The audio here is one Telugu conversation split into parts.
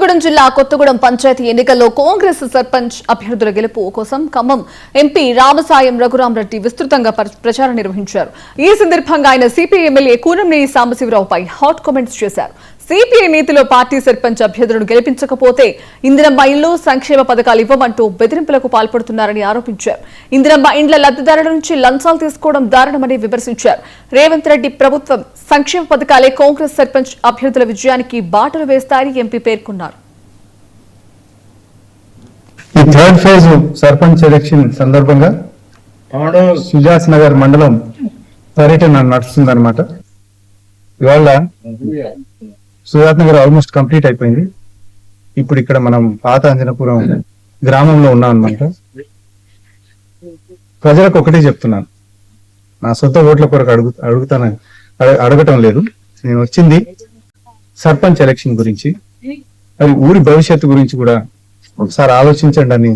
కొత్తగూడెం జిల్లా కొత్తగూడెం పంచాయతీ ఎన్నికల్లో కాంగ్రెస్ సర్పంచ్ అభ్యర్థుల గెలుపు కోసం ఖమ్మం ఎంపీ రామసాయం రఘురామరెడ్డి విస్తృతంగా ప్రచారం నిర్వహించారు. ఈ సందర్భంగా ఆయన సిపిఐ ఎమ్మెల్యే కూనంనేని సాంబశివరావుపై హాట్ కామెంట్స్ చేశారు. సిపిఐ నీతిలో పార్టీ సర్పంచ్ అభ్యర్థులను గెలిపించకపోతే ఇందిరమ్మ ఇళ్లు సంక్షేమ పథకాలు ఇవ్వమంటూ బెదిరింపులకు పాల్పడుతున్నారని ఆరోపించారు. ఇందిరమ్మ ఇండ్ల లబ్ధిదారుల నుంచి లంచాలు తీసుకోవడం దారుణమని విమర్శించారు. రేవంత్ రెడ్డి ప్రభుత్వం సంక్షేమ పథకాలే కాంగ్రెస్ సర్పంచ్ అభ్యర్థుల విజయానికి బాటలు వేస్తాయని ఎంపీ పేర్కొన్నారు. ఈ థర్డ్ ఫేజ్ సర్పంచ్ ఎలక్షన్ సందర్భంగా సుజాస్ నగర్ మండలం పర్యటన నడుస్తుందన్నమాట. ఇవాళ సుజాత్ నగర్ ఆల్మోస్ట్ కంప్లీట్ అయిపోయింది. ఇప్పుడు ఇక్కడ మనం పాత అంజనపురం గ్రామంలో ఉన్నాం అనమాట. ప్రజలకు ఒకటే చెప్తున్నాను, నా సొంత ఓట్ల కొరకు అడగటం లేదు. నేను వచ్చింది సర్పంచ్ ఎలక్షన్ గురించి, అది ఊరి భవిష్యత్తు గురించి కూడా ఒకసారి ఆలోచించండి అని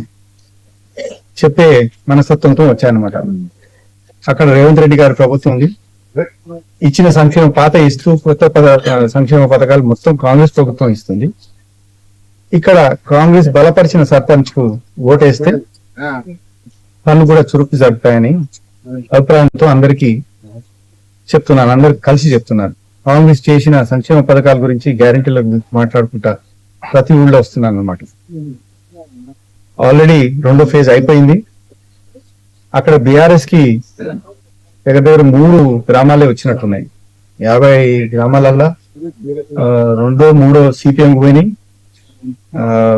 చెప్పే మనస్తత్వంతో వచ్చాయన్నమాట. అక్కడ రేవంత్ రెడ్డి గారి ప్రభుత్వం ఉంది, ఇచ్చిన సంక్షేమ పాత ఇస్తూ కొత్త సంక్షేమ పథకాలు మొత్తం కాంగ్రెస్ ప్రభుత్వం ఇస్తుంది. ఇక్కడ కాంగ్రెస్ బలపరిచిన సర్పంచ్ కు ఓటేస్తే పనులు కూడా చురుకు జరుపుతాయని అభిప్రాయంతో అందరికీ చెప్తున్నాను, అందరికి కలిసి చెప్తున్నాను. కాంగ్రెస్ చేసిన సంక్షేమ పథకాల గురించి గ్యారెంటీల గురించి మాట్లాడుకుంటా ప్రతి ఊళ్ళో వస్తున్నాను అనమాట. ఆల్రెడీ రెండో ఫేజ్ అయిపోయింది. అక్కడ బీఆర్ఎస్ కి దగ్గర 3 గ్రామాలే వచ్చినట్టున్నాయి. 50 గ్రామాలల్లా 2-3 సిపిఎం పోయినాయి,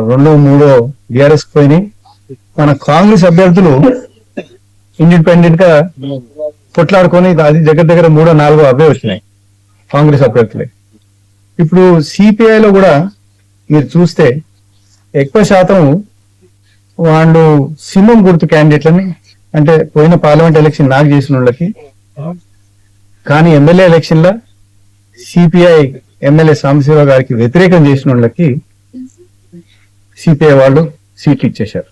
2-3 బీఆర్ఎస్ పోయినాయి. మన కాంగ్రెస్ అభ్యర్థులు ఇండిపెండెంట్ గా కొట్లాడుకొని అది దగ్గర 3-4 అవే వచ్చినాయి కాంగ్రెస్ అభ్యర్థులే. ఇప్పుడు సిపిఐలో కూడా మీరు చూస్తే ఎక్కువ శాతం వాళ్ళు సింహం గుర్తు క్యాండిడేట్లని, అంటే పోయిన పార్లమెంట్ ఎలక్షన్ నాకు చేసిన వాళ్ళకి, కానీ ఎమ్మెల్యే ఎలక్షన్ లో సిపిఐ ఎమ్మెల్యే సాంబశివరావు గారికి వ్యతిరేకం చేసిన వాళ్ళకి సిపిఐ వాళ్ళు సీట్లు ఇచ్చేశారు.